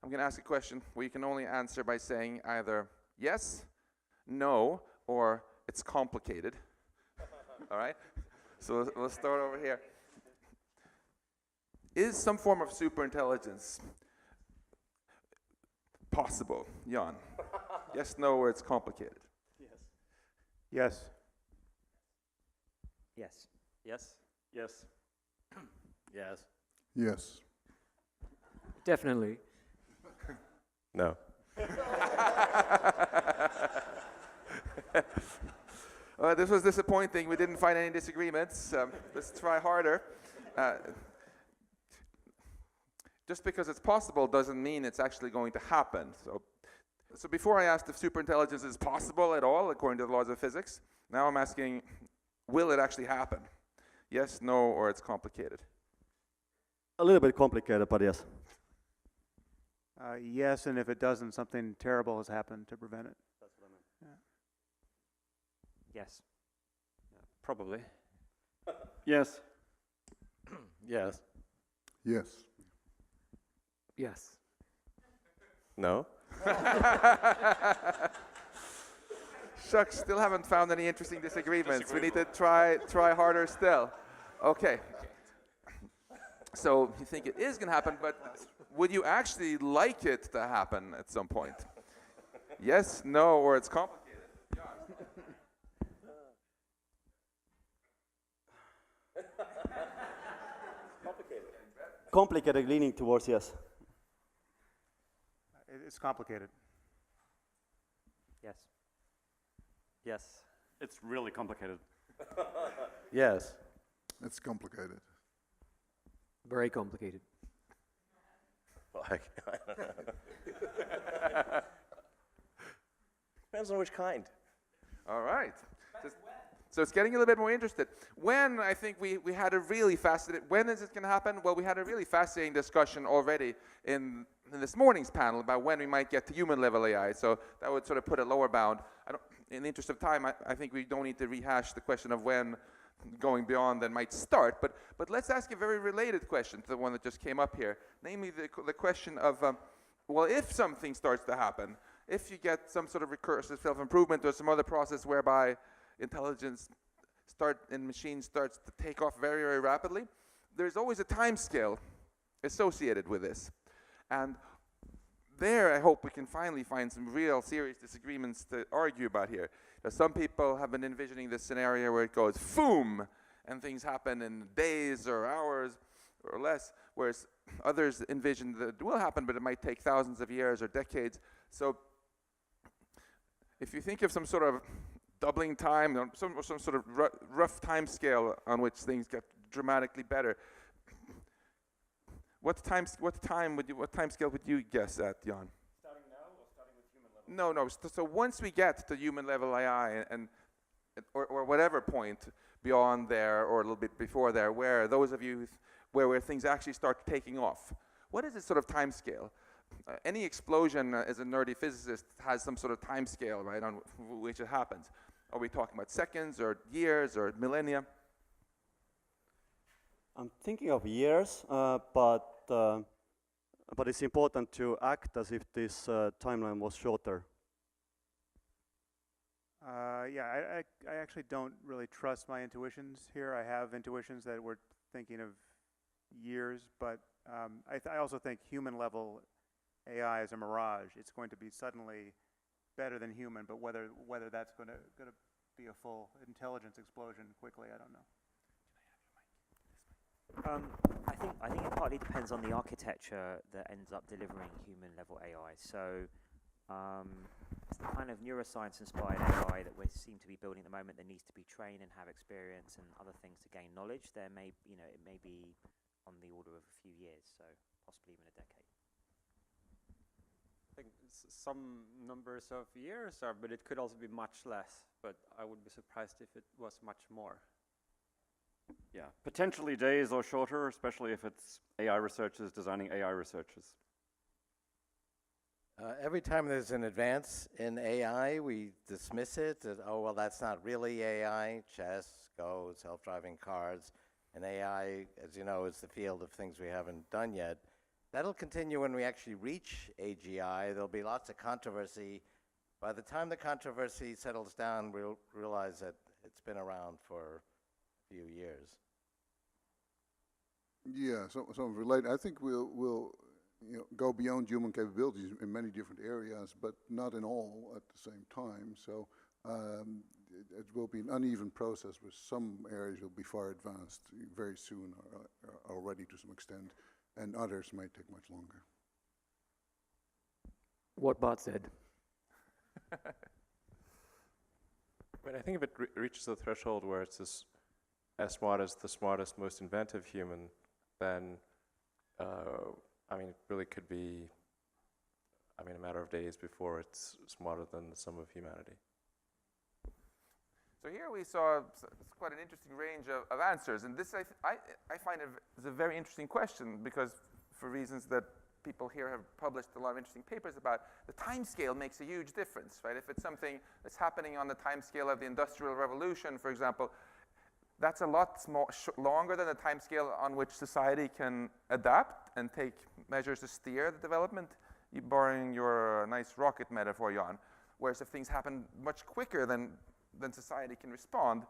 I'm going to ask a question where you can only answer by saying either yes, no, or it's complicated. All right? So we'll start over here. Is some form of superintelligence possible, Jan? Yes, no, or it's complicated? Yes. Yes. Yes. Yes. Yes. Yes. Definitely. No. This was disappointing. We didn't find any disagreements. Let's try harder. Just because it's possible doesn't mean it's actually going to happen. So before I asked if superintelligence is possible at all, according to the laws of physics, now I'm asking, will it actually happen? Yes, no, or it's complicated? A little bit complicated, but yes. Yes, and if it doesn't, something terrible has happened to prevent it. That's what I meant. Yeah. Yes. Probably. Yes. Yes. Yes. Yes. No. Shucks, still haven't found any interesting disagreements. We need to try harder still. Okay. So you think it is going to happen, but would you actually like it to happen at some point? Yes, no, or it's complicated? Complicated, leaning towards yes. It's complicated. Yes. Yes. It's really complicated. Yes. It's complicated. Very complicated. Like, depends on which kind. All right. So it's getting a little bit more interested. When I think we had a really fascinating, when is it going to happen? Well, we had a really fascinating discussion already in this morning's panel about when we might get to human level AI. So that would sort of put a lower bound. In the interest of time, I think we don't need to rehash the question of when going beyond that might start. But let's ask a very related question to the one that just came up here. Namely the question of, well, if something starts to happen, if you get some sort of recursive self-improvement or some other process whereby intelligence in machines starts to take off very, very rapidly, there's always a time scale associated with this. And there I hope we can finally find some real serious disagreements to argue about here. Now, some people have been envisioning this scenario where it goes boom and things happen in days or hours or less, whereas others envision that it will happen, but it might take thousands of years or decades. So if you think of some sort of doubling time, some sort of rough time scale on which things get dramatically better, what time scale would you guess at, Jan? Starting now or starting with human level? No. So once we get to human level AI or whatever point beyond there or a little bit before there, where those of you where things actually start taking off, what is this sort of time scale? Any explosion as a nerdy physicist has some sort of time scale, right, on which it happens. Are we talking about seconds or years or millennia? I'm thinking of years, but it's important to act as if this timeline was shorter. Yeah, I actually don't really trust my intuitions here. I have intuitions that we're thinking of years, but I also think human level AI is a mirage. It's going to be suddenly better than human, but whether that's going to be a full intelligence explosion quickly, I don't know. I think it partly depends on the architecture that ends up delivering human level AI. So it's the kind of neuroscience inspired AI that we seem to be building at the moment that needs to be trained and have experience and other things to gain knowledge. It may be on the order of a few years, so possibly even a decade. I think some numbers of years are, but it could also be much less. But I would be surprised if it was much more. Yeah, potentially days or shorter, especially if it's AI researchers designing AI researchers. Every time there's an advance in AI, we dismiss it as, oh, well, that's not really AI. Chess, Go, self-driving cars. And AI, as you know, is the field of things we haven't done yet. That'll continue when we actually reach AGI. There'll be lots of controversy. By the time the controversy settles down, we'll realize that it's been around for a few years. Yeah, so related. I think we'll go beyond human capabilities in many different areas, but not in all at the same time. So it will be an uneven process where some areas will be far advanced very soon or already to some extent, and others may take much longer. What Bart said. I mean, I think if it reaches the threshold where it's as smart as the smartest, most inventive human, then, I mean, it really could be, I mean, a matter of days before it's smarter than the sum of humanity. So here we saw quite an interesting range of answers, and this I find is a very interesting question, because for reasons that people here have published a lot of interesting papers about, the time scale makes a huge difference, right? If it's something that's happening on the time scale of the Industrial Revolution, for example, that's a lot longer than the time scale on which society can adapt and take measures to steer the development, borrowing your nice rocket metaphor, Jan. Whereas if things happen much quicker than society can respond,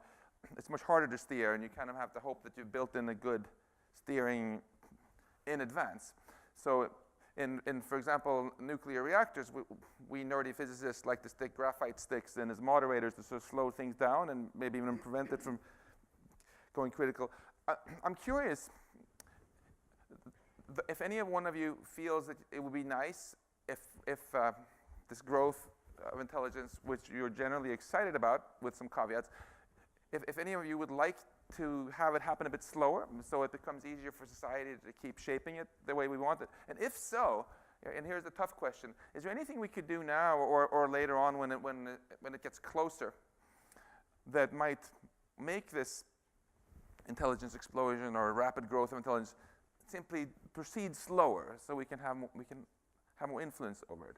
it's much harder to steer, and you kind of have to hope that you've built in a good steering in advance. So in for example, nuclear reactors, we nerdy physicists like to stick graphite sticks in as moderators to sort of slow things down and maybe even prevent it from going critical. I'm curious if any one of you feels that it would be nice if this growth of intelligence, which you're generally excited about with some caveats, if any of you would like to have it happen a bit slower so it becomes easier for society to keep shaping it the way we want it. And if so, and here's the tough question, is there anything we could do now or later on when it gets closer that might make this intelligence explosion or rapid growth of intelligence simply proceed slower so we can have more influence over it?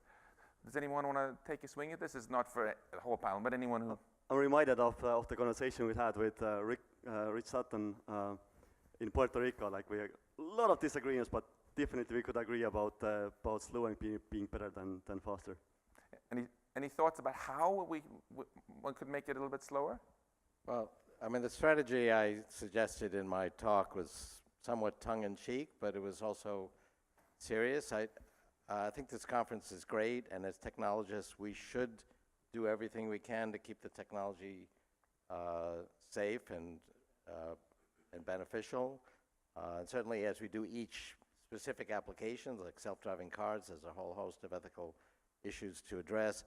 Does anyone want to take a swing at this? It's not for the whole panel, but anyone who... I'm reminded of the conversation we had with Rich Sutton in Puerto Rico. Like, we had a lot of disagreements, but definitely we could agree about slow and being better than faster. Any thoughts about how one could make it a little bit slower? Well, I mean, the strategy I suggested in my talk was somewhat tongue-in-cheek, but it was also serious. I think this conference is great, and as technologists, we should do everything we can to keep the technology safe and beneficial. And certainly, as we do each specific applications, like self-driving cars, there's a whole host of ethical issues to address.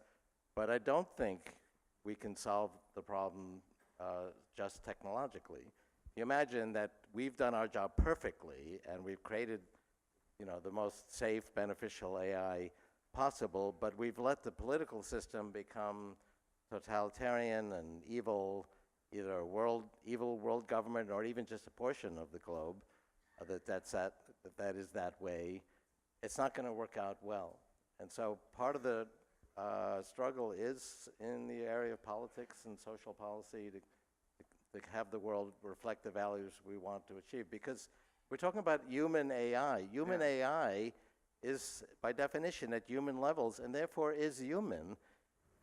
But I don't think we can solve the problem just technologically. You imagine that we've done our job perfectly, and we've created, the most safe, beneficial AI possible, but we've let the political system become totalitarian and evil, either evil world government or even just a portion of the globe that is that way. It's not going to work out well. And so part of the struggle is in the area of politics and social policy to have the world reflect the values we want to achieve. Because we're talking about human AI. Human AI is, by definition, at human levels, and therefore is human.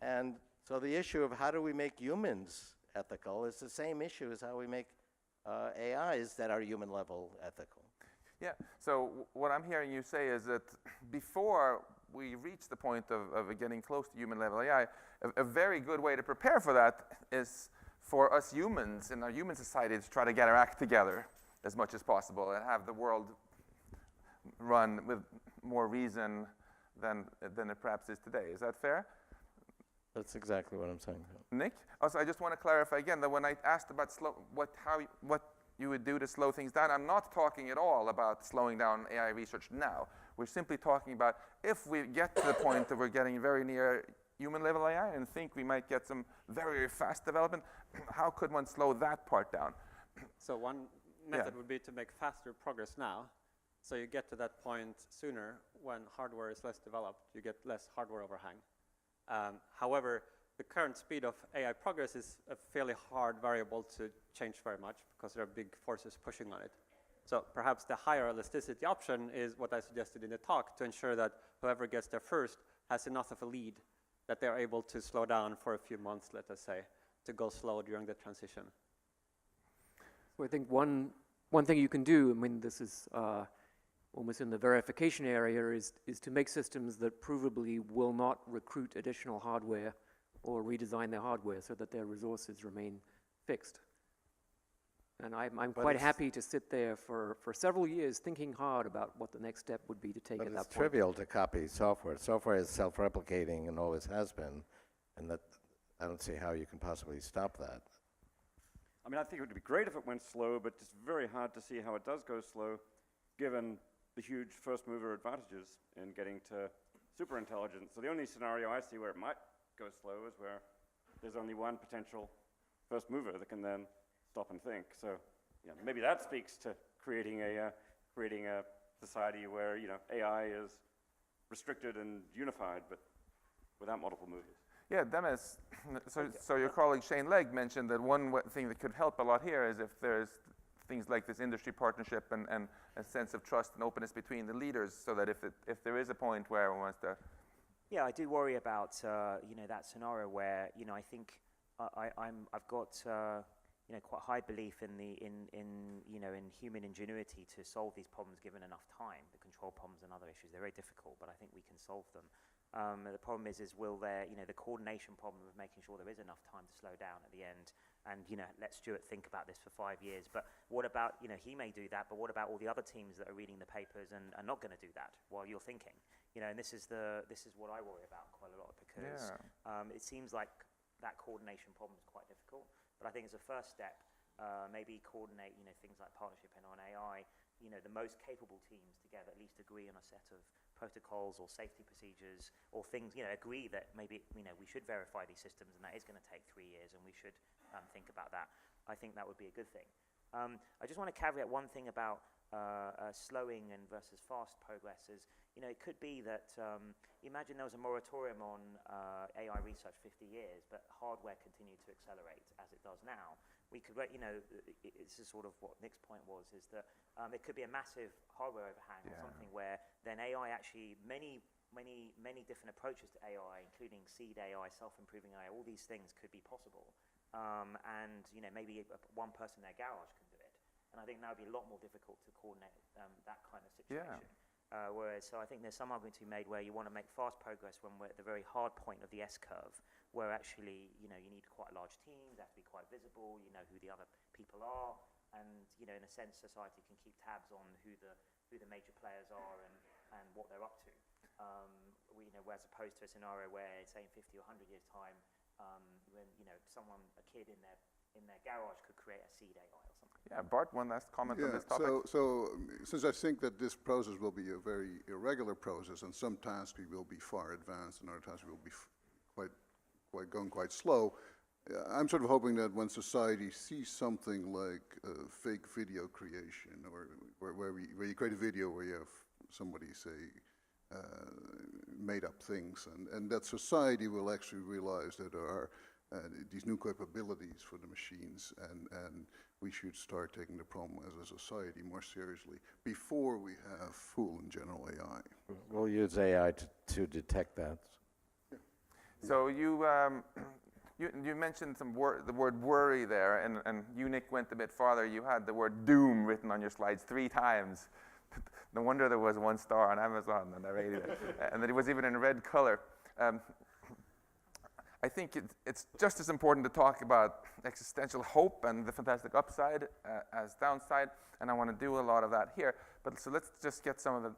And so the issue of how do we make humans ethical is the same issue as how we make AIs that are human level ethical. Yeah, so what I'm hearing you say is that before we reach the point of getting close to human level AI, a very good way to prepare for that is for us humans in our human society to try to get our act together as much as possible and have the world run with more reason than it perhaps is today. Is that fair? That's exactly what I'm saying. Nick? Also, I just want to clarify again that when I asked about what you would do to slow things down, I'm not talking at all about slowing down AI research now. We're simply talking about if we get to the point that we're getting very near human level AI and think we might get some very, very fast development, how could one slow that part down? So one method would be to make faster progress now. So you get to that point sooner when hardware is less developed. You get less hardware overhang. However, the current speed of AI progress is a fairly hard variable to change very much because there are big forces pushing on it. So perhaps the higher elasticity option is what I suggested in the talk, to ensure that whoever gets there first has enough of a lead that they're able to slow down for a few months, let us say, to go slow during the transition. So I think one thing you can do, I mean, this is almost in the verification area, is to make systems that provably will not recruit additional hardware or redesign their hardware so that their resources remain fixed. And I'm quite happy to sit there for several years thinking hard about what the next step would be to take at that point. But it's trivial to copy software. Software is self-replicating and always has been, and that I don't see how you can possibly stop that. I mean, I think it would be great if it went slow, but it's very hard to see how it does go slow, given the huge first mover advantages in getting to superintelligence. So the only scenario I see where it might go slow is where there's only one potential first mover that can then stop and think. So, you know, maybe that speaks to creating a society where, you know, AI is restricted and unified, but without multiple movers. Yeah, Demis, so your colleague Shane Legg mentioned that one thing that could help a lot here is if there's things like this industry partnership and a sense of trust and openness between the leaders, so that if there is a point where one wants to... Yeah, I do worry about you know, that scenario where, you know, I think I've got you know, quite high belief in you know, in human ingenuity to solve these problems given enough time. The control problems and other issues, they're very difficult, but I think we can solve them. The problem is will there, you know, the coordination problem of making sure there is enough time to slow down at the end, and, you know, let Stuart think about this for 5 years. But what about, you know, he may do that, but what about all the other teams that are reading the papers and are not going to do that while you're thinking? You know, and this is what I worry about quite a lot, because it seems like that coordination problem is quite difficult. But I think as a first step, maybe coordinate, you know, things like partnership and on AI, you know, the most capable teams together at least agree on a set of protocols or safety procedures or things, you know, agree that maybe, you know, we should verify these systems and that is going to take 3 years and we should think about that. I think that would be a good thing. I just want to caveat one thing about slowing and versus fast progress is, you know, it could be that, imagine there was a moratorium on AI research 50 years, but hardware continued to accelerate as it does now. We could, you know, this is sort of what Nick's point was, is that it could be a massive hardware overhang or something where then AI actually, many different approaches to AI, including seed AI, self-improving AI, all these things could be possible. And, you know, maybe one person in their garage can do it. And I think that would be a lot more difficult to coordinate that kind of situation. So I think there's some argument to be made where you want to make fast progress when we're at the very hard point of the S-curve, where actually, you know, you need quite large teams, they have to be quite visible, you know who the other people are, and, you know, in a sense, society can keep tabs on who the major players are and what they're up to. You know, as opposed to a scenario where, say, in 50 or 100 years' time, when, you know, a kid in their garage could create a seed AI or something. Yeah, Bart, one last comment on this topic. So since I think that this process will be a very irregular process, and some tasks will be far advanced and other tasks will be going quite slow, I'm sort of hoping that when society sees something like fake video creation, or where you create a video where you have somebody say made up things, and that society will actually realize that there are these new capabilities for the machines, and we should start taking the problem as a society more seriously before we have full and general AI. We'll use AI to detect that. So you mentioned the word worry there, and you, Nick, went a bit farther. You had the word doom written on your slides 3 times. No wonder there was 1 star on Amazon, and I rated it. And that it was even in red color. I think it's just as important to talk about existential hope and the fantastic upside as downside, and I want to do a lot of that here. But so let's just get some of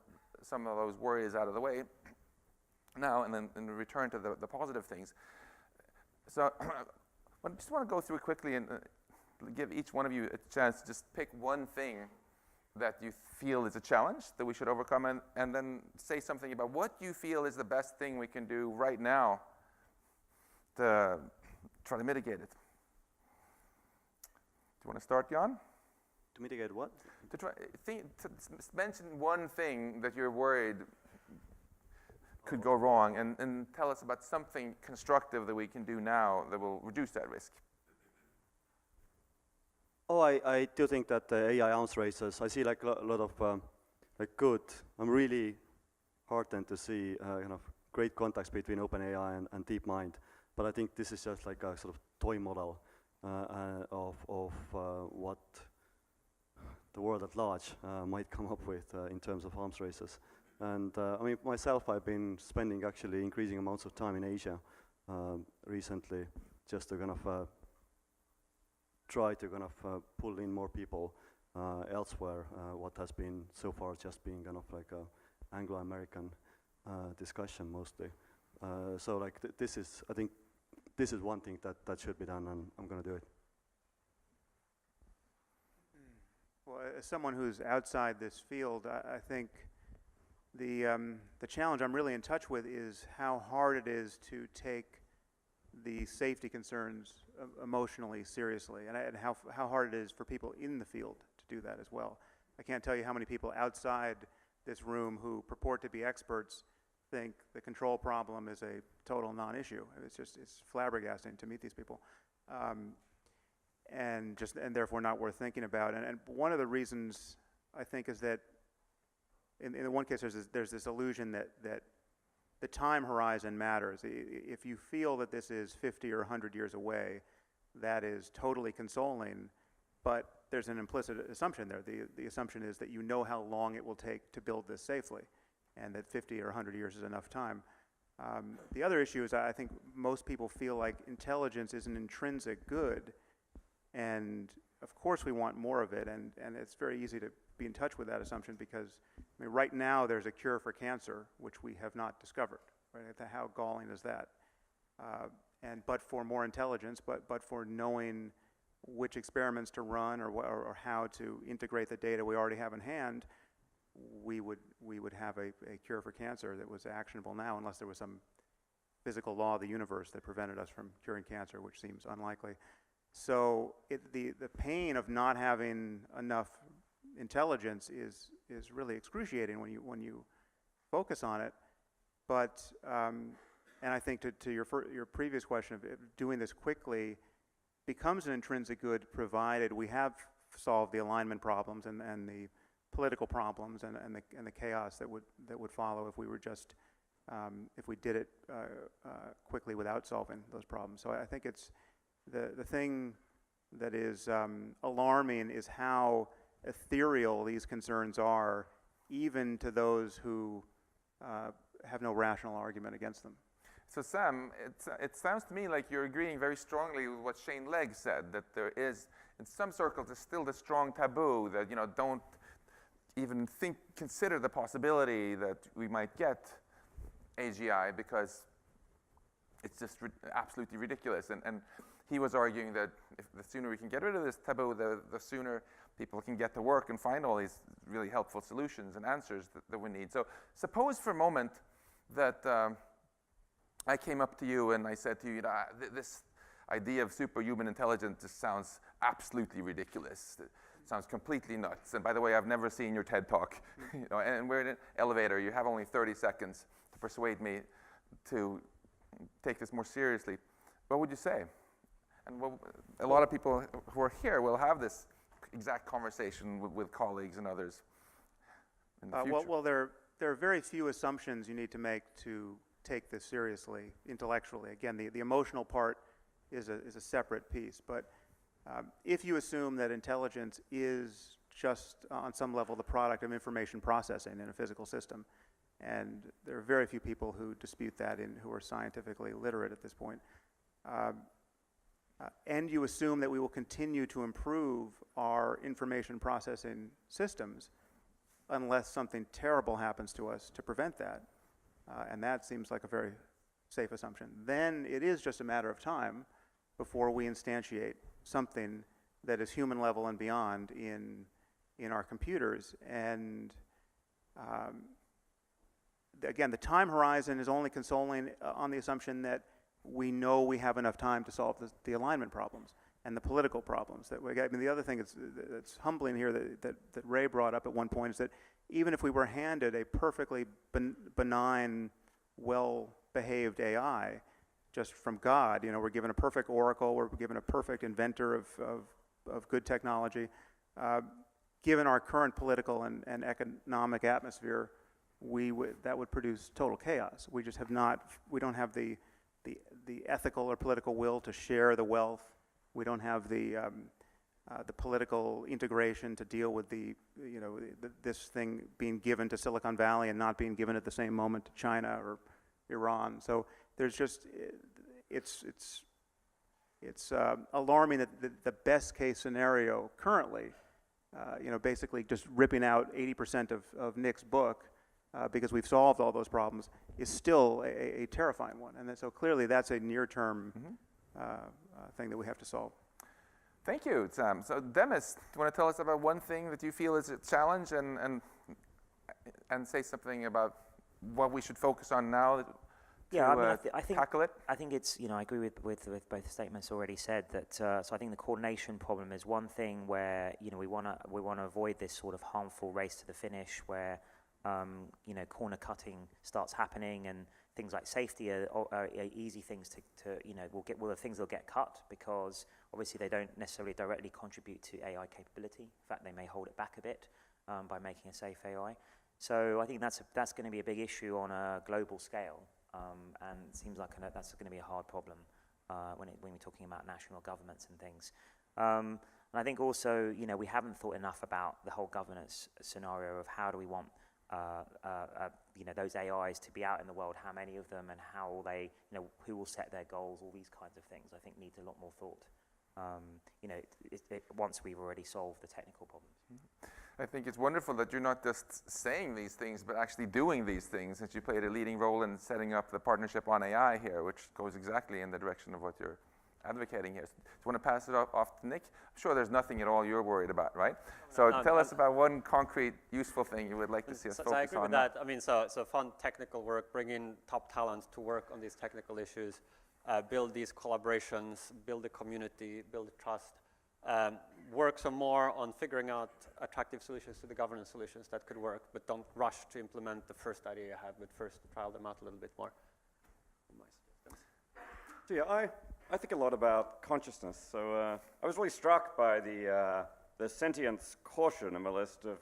those worries out of the way now, and then return to the positive things. So I just want to go through quickly and give each one of you a chance to just pick one thing that you feel is a challenge that we should overcome, and then say something about what you feel is the best thing we can do right now to try to mitigate it. Do you want to start, Jan? To mitigate what? To mention one thing that you're worried could go wrong, and tell us about something constructive that we can do now that will reduce that risk. No, I do think that the AI arms races, I see like a lot of like good. I'm really heartened to see kind of great contacts between OpenAI and DeepMind, but I think this is just like a sort of toy model of what the world at large might come up with in terms of arms races. And I mean, myself, I've been spending actually increasing amounts of time in Asia recently, just to kind of try to kind of pull in more people elsewhere. What has been so far just being kind of like a Anglo-American discussion mostly. So like this is, I think, this is one thing that should be done, and I'm going to do it. Well, as someone who's outside this field, I think the challenge I'm really in touch with is how hard it is to take the safety concerns emotionally seriously, and how hard it is for people in the field to do that as well. I can't tell you how many people outside this room who purport to be experts think the control problem is a total non-issue. It's flabbergasting to meet these people, and therefore not worth thinking about. And one of the reasons I think is that in the one case there's this illusion that the time horizon matters. If you feel that this is 50 or 100 years away, that is totally consoling, but there's an implicit assumption there. The assumption is that you know how long it will take to build this safely, and that 50 or 100 years is enough time. The other issue is I think most people feel like intelligence is an intrinsic good, and of course we want more of it, and it's very easy to be in touch with that assumption because I mean, right now there's a cure for cancer, which we have not discovered. Right? How galling is that? But for more intelligence, but for knowing which experiments to run or how to integrate the data we already have in hand, we would have a cure for cancer that was actionable now, unless there was some physical law of the universe that prevented us from curing cancer, which seems unlikely. So the pain of not having enough intelligence is really excruciating when you focus on it. But and I think to your previous question of doing this quickly becomes an intrinsic good, provided we have solved the alignment problems and the political problems and the chaos that would follow if we were just if we did it quickly without solving those problems. So I think it's the thing that is alarming is how ethereal these concerns are, even to those who have no rational argument against them. So Sam, it sounds to me like you're agreeing very strongly with what Shane Legg said, that there is, in some circles, there's still the strong taboo that, don't even consider the possibility that we might get AGI because it's just absolutely ridiculous. And he was arguing that if the sooner we can get rid of this taboo, the sooner people can get to work and find all these really helpful solutions and answers that we need. So suppose for a moment that I came up to you and I said to you, this idea of superhuman intelligence just sounds absolutely ridiculous. It sounds completely nuts. And by the way, I've never seen your TED Talk. And we're in an elevator. You have only 30 seconds to persuade me to take this more seriously. What would you say? And a lot of people who are here will have this exact conversation with colleagues and others in the future. Well, there are very few assumptions you need to make to take this seriously intellectually. Again, the emotional part is a separate piece. But if you assume that intelligence is just on some level the product of information processing in a physical system, and there are very few people who dispute that who are scientifically literate at this point, and you assume that we will continue to improve our information processing systems unless something terrible happens to us to prevent that, and that seems like a very safe assumption, then it is just a matter of time before we instantiate something that is human level and beyond in our computers. And again, the time horizon is only consoling on the assumption that we know we have enough time to solve the alignment problems and the political problems that we get. I mean, the other thing that's humbling here that Ray brought up at one point is that even if we were handed a perfectly benign, well-behaved AI just from God, we're given a perfect oracle, we're given a perfect inventor of of good technology. Given our current political and economic atmosphere, that would produce total chaos. We just have not, we don't have the ethical or political will to share the wealth. We don't have the political integration to deal with this thing being given to Silicon Valley and not being given at the same moment to China or Iran. So there's just, it's alarming that the best case scenario currently, basically just ripping out 80% of Nick's book because we've solved all those problems, is still a terrifying one. And so clearly that's a near-term thing that we have to solve. Thank you, Sam. So Demis, do you want to tell us about one thing that you feel is a challenge and say something about what we should focus on now to I think tackle it? I think it's, I agree with both statements already said that, so I think the coordination problem is one thing where, we want to avoid this sort of harmful race to the finish where, corner cutting starts happening and things like safety are easy things to the things that'll get cut because obviously they don't necessarily directly contribute to AI capability. In fact, they may hold it back a bit by making a safe AI. So I think that's going to be a big issue on a global scale, and it seems like that's going to be a hard problem when we're talking about national governments and things. And I think also, we haven't thought enough about the whole governance scenario of how do we want those AIs to be out in the world, how many of them, and how will they, who will set their goals, all these kinds of things, I think needs a lot more thought. Once we've already solved the technical problems. I think it's wonderful that you're not just saying these things, but actually doing these things, since you played a leading role in setting up the partnership on AI here, which goes exactly in the direction of what you're advocating here. Do you want to pass it off to Nick? I'm sure there's nothing at all you're worried about, right? So tell us about one concrete, useful thing you would like to see us focus on. I agree with that. I mean, so fun technical work, bring in top talent to work on these technical issues, build these collaborations, build a community, build trust, work some more on figuring out attractive solutions to the governance solutions that could work, but don't rush to implement the first idea you have, but first trial them out a little bit more. So yeah, I think a lot about consciousness. So I was really struck by the sentience caution in my list of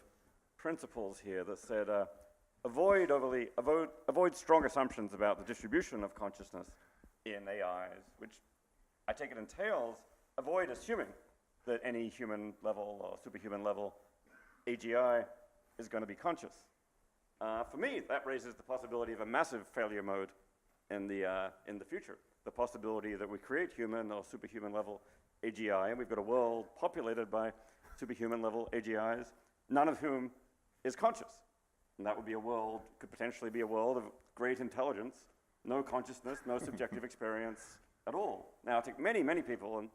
principles here that said avoid strong assumptions about the distribution of consciousness in AIs, which I take it entails avoid assuming that any human level or superhuman level AGI is going to be conscious. For me, that raises the possibility of a massive failure mode in the future. The possibility that we create human or superhuman level AGI, and we've got a world populated by superhuman level AGIs, none of whom is conscious. And that would be could potentially be a world of great intelligence, no consciousness, no subjective experience at all. Now, I think many, many people, and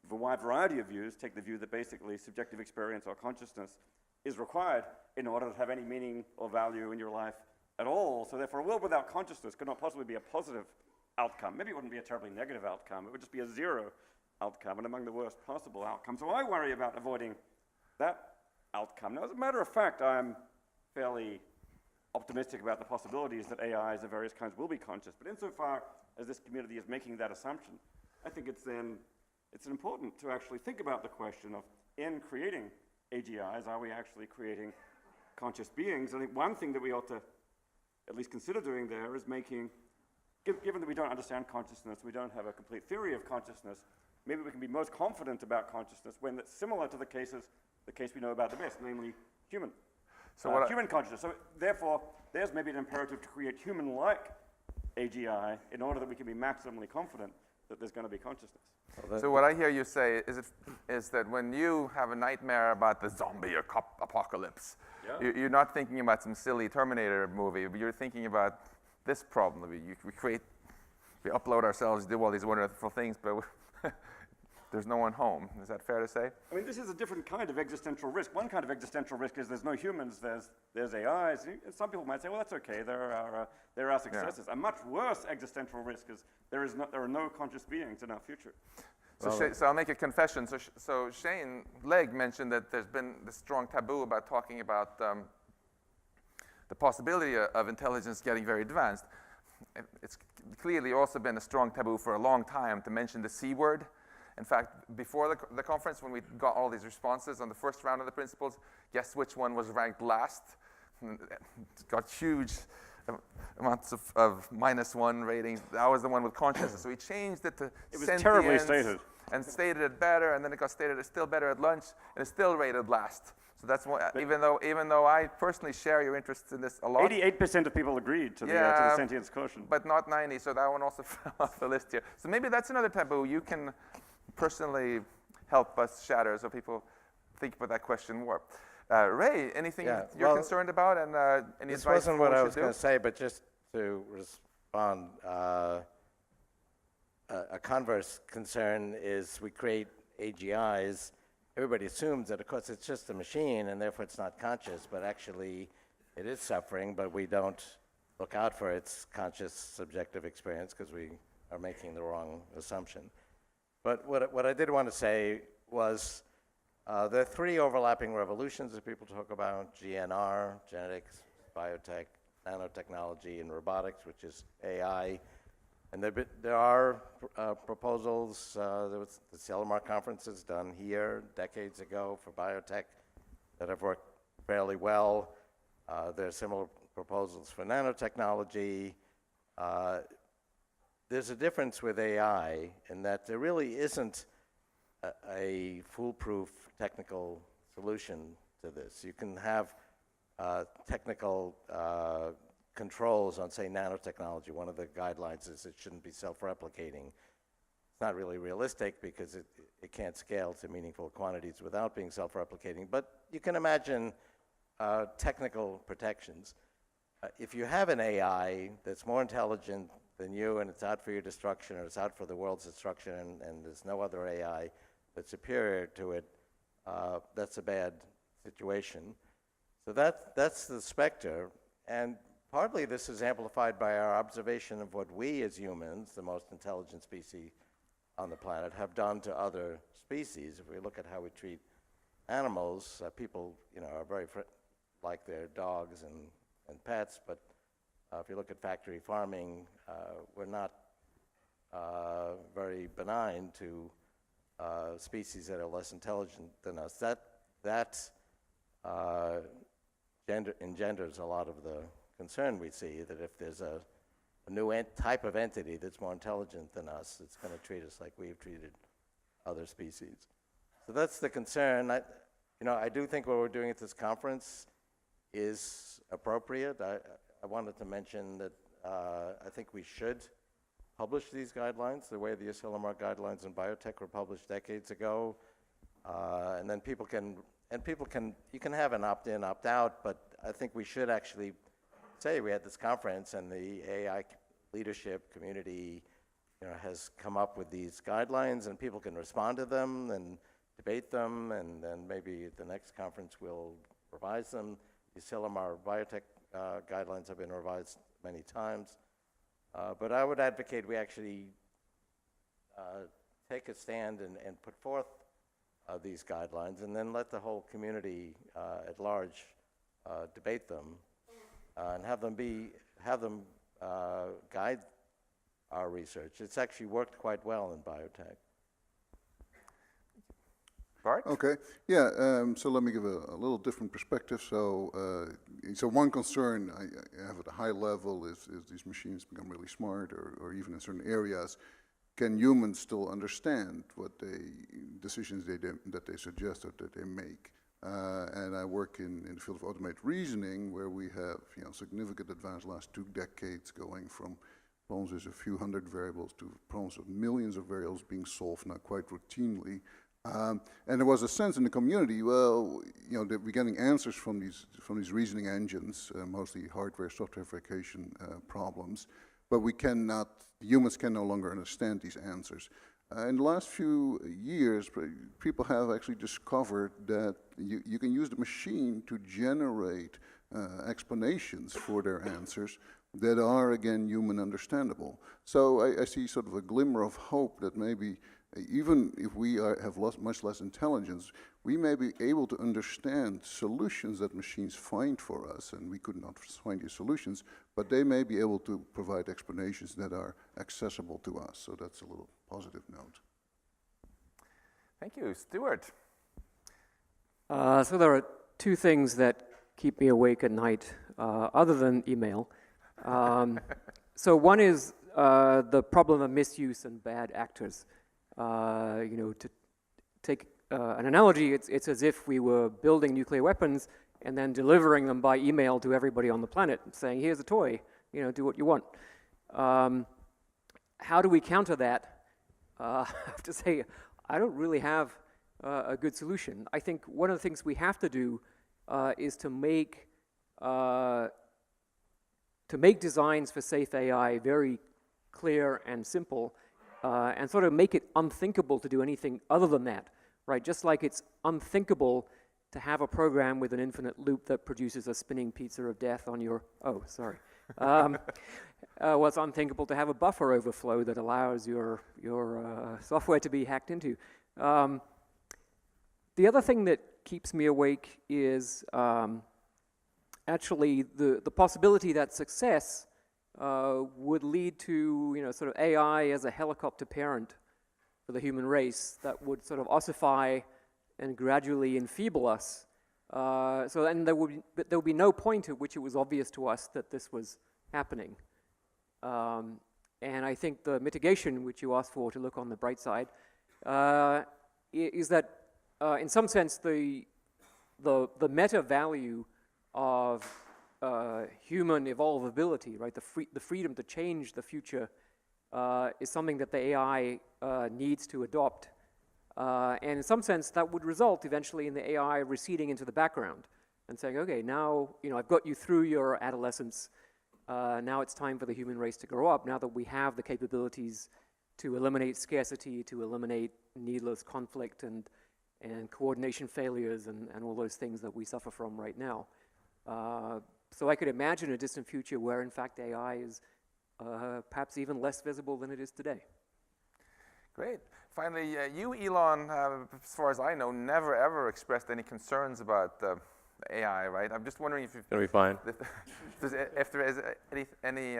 for a wide variety of views, take the view that basically subjective experience or consciousness is required in order to have any meaning or value in your life at all. So therefore, a world without consciousness could not possibly be a positive outcome. Maybe it wouldn't be a terribly negative outcome. It would just be a zero outcome and among the worst possible outcomes. So I worry about avoiding that outcome. Now, as a matter of fact, I'm fairly optimistic about the possibilities that AIs of various kinds will be conscious. But insofar as this community is making that assumption, I think it's important to actually think about the question of, in creating AGIs, are we actually creating conscious beings? I think one thing that we ought to at least consider doing there is given that we don't understand consciousness, we don't have a complete theory of consciousness, maybe we can be most confident about consciousness when it's similar to the case we know about the best, namely human consciousness. So therefore, there's maybe an imperative to create human-like AGI in order that we can be maximally confident that there's going to be consciousness. So what I hear you say is that when you have a nightmare about the zombie apocalypse, you're not thinking about some silly Terminator movie, but you're thinking about this problem. We upload ourselves, do all these wonderful things, but there's no one home. Is that fair to say? I mean, this is a different kind of existential risk. One kind of existential risk is there's no humans, there's AIs. And some people might say, well, that's okay, there are successes. Yeah. A much worse existential risk is there are no conscious beings in our future. So I'll make a confession. So Shane Legg mentioned that there's been this strong taboo about talking about the possibility of intelligence getting very advanced. It's clearly also been a strong taboo for a long time to mention the C word. In fact, before the conference, when we got all these responses on the first round of the principles, guess which one was ranked last? It got huge amounts of -1 ratings. That was the one with consciousness. So we changed it to It was terribly sentience stated. and stated it better, and then it got stated it's still better at lunch, and it's still rated last. So that's why, even though I personally share your interests in this a lot. 88% of people agreed to the sentience quotient. But not 90, so that one also fell off the list here. So maybe that's another taboo you can personally help us shatter so people think about that question more. Ray, anything you're concerned about, and any advice? This wasn't what I was going to say, but just to respond, a converse concern is we create AGIs. Everybody assumes that, of course, it's just a machine, and therefore it's not conscious, but actually it is suffering, but we don't look out for its conscious subjective experience because we are making the wrong assumption. But what I did want to say was there are 3 overlapping revolutions that people talk about: GNR, genetics, biotech, nanotechnology, and robotics, which is AI. And there are proposals. There was the Elon conferences done here decades ago for biotech that have worked fairly well. There are similar proposals for nanotechnology. There's a difference with AI in that there really isn't a foolproof technical solution to this. You can have technical controls on, say, nanotechnology. One of the guidelines is it shouldn't be self-replicating. It's not really realistic because it can't scale to meaningful quantities without being self-replicating. But you can imagine technical protections. If you have an AI that's more intelligent than you and it's out for your destruction or it's out for the world's destruction and there's no other AI that's superior to it, that's a bad situation. So that's the specter. And partly this is amplified by our observation of what we as humans, the most intelligent species on the planet, have done to other species. If we look at how we treat animals, people are very like their dogs and pets, but if you look at factory farming, we're not very benign to species that are less intelligent than us. That engenders a lot of the concern we see, that if there's a new type of entity that's more intelligent than us, it's going to treat us like we've treated other species. So that's the concern. I do think what we're doing at this conference is appropriate. I wanted to mention that I think we should publish these guidelines the way the Elon guidelines in biotech were published decades ago, and then you can have an opt-in, opt-out, but I think we should actually say we had this conference and the AI leadership community has come up with these guidelines, and people can respond to them and debate them, and then maybe at the next conference we'll revise them. The Elon biotech guidelines have been revised many times, but I would advocate we actually take a stand and put forth these guidelines, and then let the whole community at large debate them, and have them guide our research. It's actually worked quite well in biotech. Bart? Okay, yeah, so let me give a little different perspective. So one concern I have at a high level is these machines become really smart, or even in certain areas, can humans still understand what decisions that they suggest or that they make? And I work in the field of automated reasoning, where we have significant advance last 2 decades, going from problems with a few hundred variables to problems with millions of variables being solved now quite routinely. And there was a sense in the community, well, that we're getting answers from these reasoning engines, mostly hardware, software verification problems, but humans can no longer understand these answers. In the last few years, people have actually discovered that you can use the machine to generate explanations for their answers that are, again, human understandable. So I see sort of a glimmer of hope that maybe even if we have much less intelligence, we may be able to understand solutions that machines find for us, and we could not find these solutions, but they may be able to provide explanations that are accessible to us. So that's a little positive note. Thank you. Stuart? So there are two things that keep me awake at night, other than email. So one is the problem of misuse and bad actors. To take an analogy, it's as if we were building nuclear weapons and then delivering them by email to everybody on the planet, saying, here's a toy, do what you want. How do we counter that? I have to say, I don't really have a good solution. I think one of the things we have to do is to make designs for safe AI very clear and simple, and sort of make it unthinkable to do anything other than that, right? Just like it's unthinkable to have a program with an infinite loop that produces a spinning pizza of death on your, oh, sorry. Well, it's unthinkable to have a buffer overflow that allows your software to be hacked into. The other thing that keeps me awake is actually the possibility that success would lead to sort of AI as a helicopter parent for the human race that would sort of ossify and gradually enfeeble us. So then there would be no point at which it was obvious to us that this was happening. And I think the mitigation, which you asked for to look on the bright side, is that in some sense the meta value of human evolvability, right, the freedom to change the future, is something that the AI needs to adopt. And in some sense, that would result eventually in the AI receding into the background and saying, okay, now I've got you through your adolescence. Now it's time for the human race to grow up, now that we have the capabilities to eliminate scarcity, to eliminate needless conflict and coordination failures and all those things that we suffer from right now. So I could imagine a distant future where, in fact, AI is perhaps even less visible than it is today. Great. Finally, you, Elon, as far as I know, never ever expressed any concerns about AI, right? I'm just wondering if It'll be fine. if there is any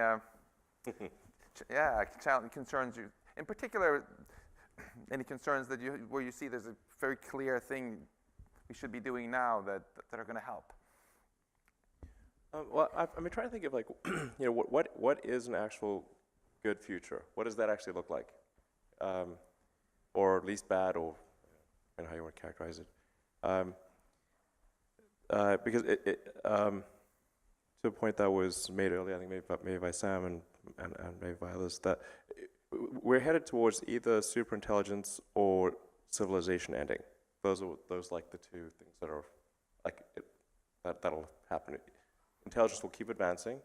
concerns you, in particular, any concerns that where you see there's a very clear thing we should be doing now that are going to help. Well, I've been trying to think of like, what is an actual good future? What does that actually look like? Or at least bad, or how you want to characterize it. Because to a point that was made earlier, I think maybe by Sam and maybe by others, that we're headed towards either superintelligence or civilization ending. Those like the two things that are like that'll happen. Intelligence will keep advancing.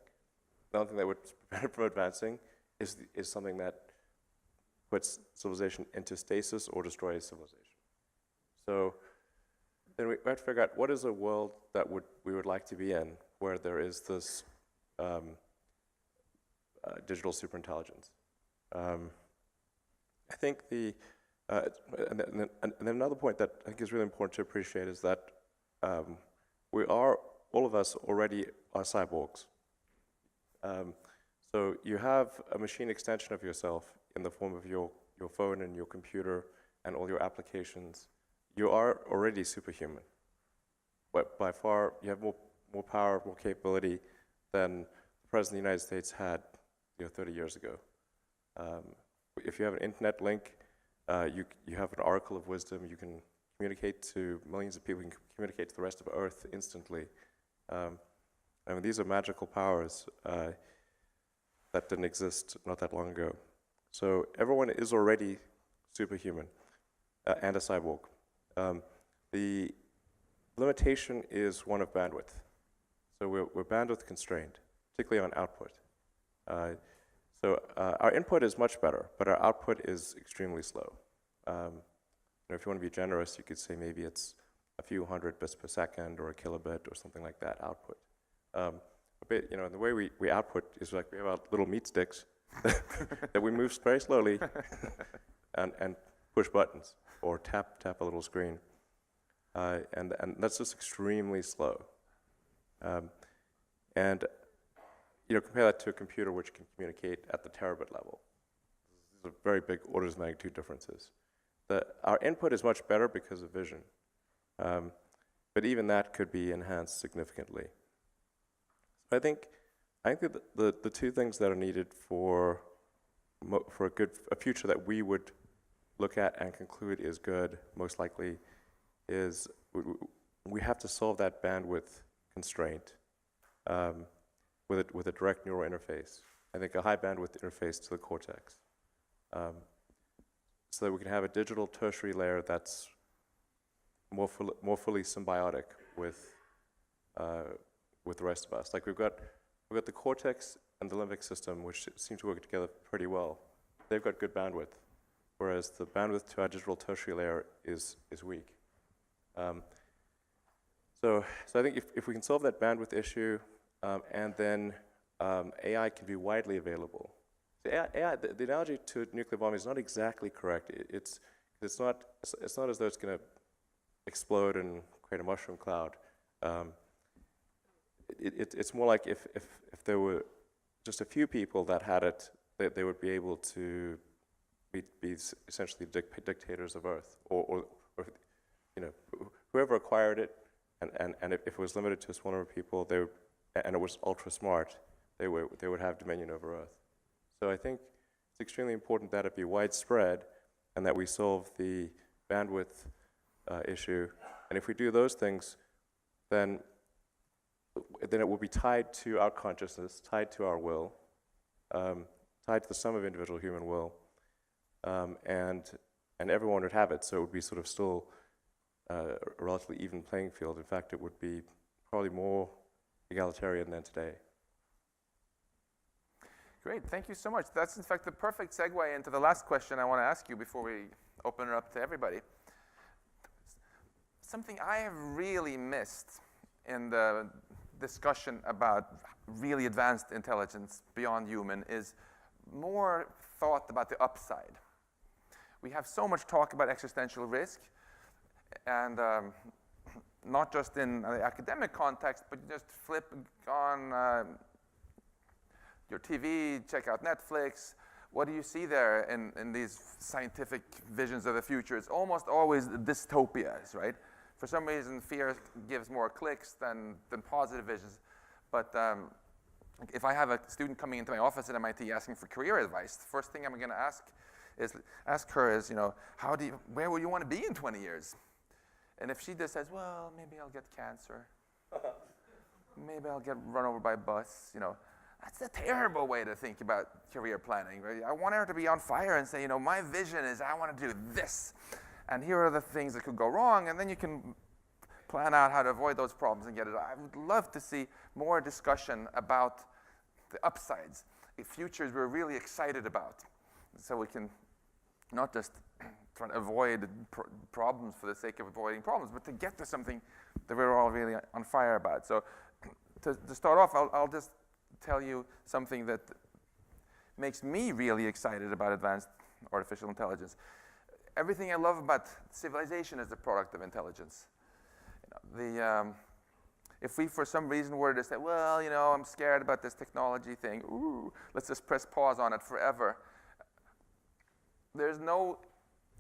The only thing that would prevent it from advancing is something that puts civilization into stasis or destroys civilization. So then we have to figure out what is a world that we would like to be in, where there is this digital superintelligence. I think and then another point that I think is really important to appreciate is that all of us already are cyborgs. So you have a machine extension of yourself in the form of your phone and your computer and all your applications. You are already superhuman. But by far, you have more power, more capability than the President of the United States had 30 years ago. If you have an internet link, you have an oracle of wisdom. You can communicate to millions of people. You can communicate to the rest of Earth instantly. I mean, these are magical powers that didn't exist not that long ago. So everyone is already superhuman and a cyborg. The limitation is one of bandwidth. So we're bandwidth constrained, particularly on output. So our input is much better, but our output is extremely slow. If you want to be generous, you could say maybe it's a few hundred bits per second or a kilobit or something like that output. But the way we output is like we have our little meat sticks that we move very slowly and push buttons or tap a little screen. And that's just extremely slow. And compare that to a computer which can communicate at the terabit level. These are very big orders of magnitude differences. our input is much better because of vision. But even that could be enhanced significantly. So I think that the two things that are needed for a future that we would look at and conclude is good, most likely, is we have to solve that bandwidth constraint with a direct neural interface. I think a high bandwidth interface to the cortex, so that we can have a digital tertiary layer that's more fully symbiotic with the rest of us. Like we've got the cortex and the limbic system, which seem to work together pretty well. They've got good bandwidth, whereas the bandwidth to our digital tertiary layer is weak. So I think if we can solve that bandwidth issue, and then AI can be widely available. The analogy to nuclear bombing is not exactly correct. It's not as though it's going to explode and create a mushroom cloud. It's more like if there were just a few people that had it, they would be able to be essentially dictators of Earth, or whoever acquired it, and if it was limited to a small number of people, and it was ultra smart, they would have dominion over Earth. So I think it's extremely important that it be widespread, and that we solve the bandwidth issue. And if we do those things, then it will be tied to our consciousness, tied to our will, tied to the sum of individual human will, and everyone would have it. So it would be sort of still a relatively even playing field. In fact, it would be probably more egalitarian than today. Great, thank you so much. That's in fact the perfect segue into the last question I want to ask you before we open it up to everybody. Something I have really missed in the discussion about really advanced intelligence beyond human is more thought about the upside. We have so much talk about existential risk, and not just in the academic context, but just flip on your TV, check out Netflix. What do you see there in these scientific visions of the future? It's almost always dystopias, right? For some reason, fear gives more clicks than positive visions. But if I have a student coming into my office at MIT asking for career advice, the first thing I'm going to ask her is, where will you want to be in 20 years? And if she just says, well, maybe I'll get cancer, maybe I'll get run over by a bus, that's a terrible way to think about career planning, right? I want her to be on fire and say, my vision is I want to do this. And here are the things that could go wrong, and then you can plan out how to avoid those problems and get it. I would love to see more discussion about the upsides, the futures we're really excited about, so we can not just try to avoid problems for the sake of avoiding problems, but to get to something that we're all really on fire about. So to start off, I'll just tell you something that makes me really excited about advanced artificial intelligence. Everything I love about civilization is the product of intelligence. If we, for some reason, were to say, well, I'm scared about this technology thing, let's just press pause on it forever. There's no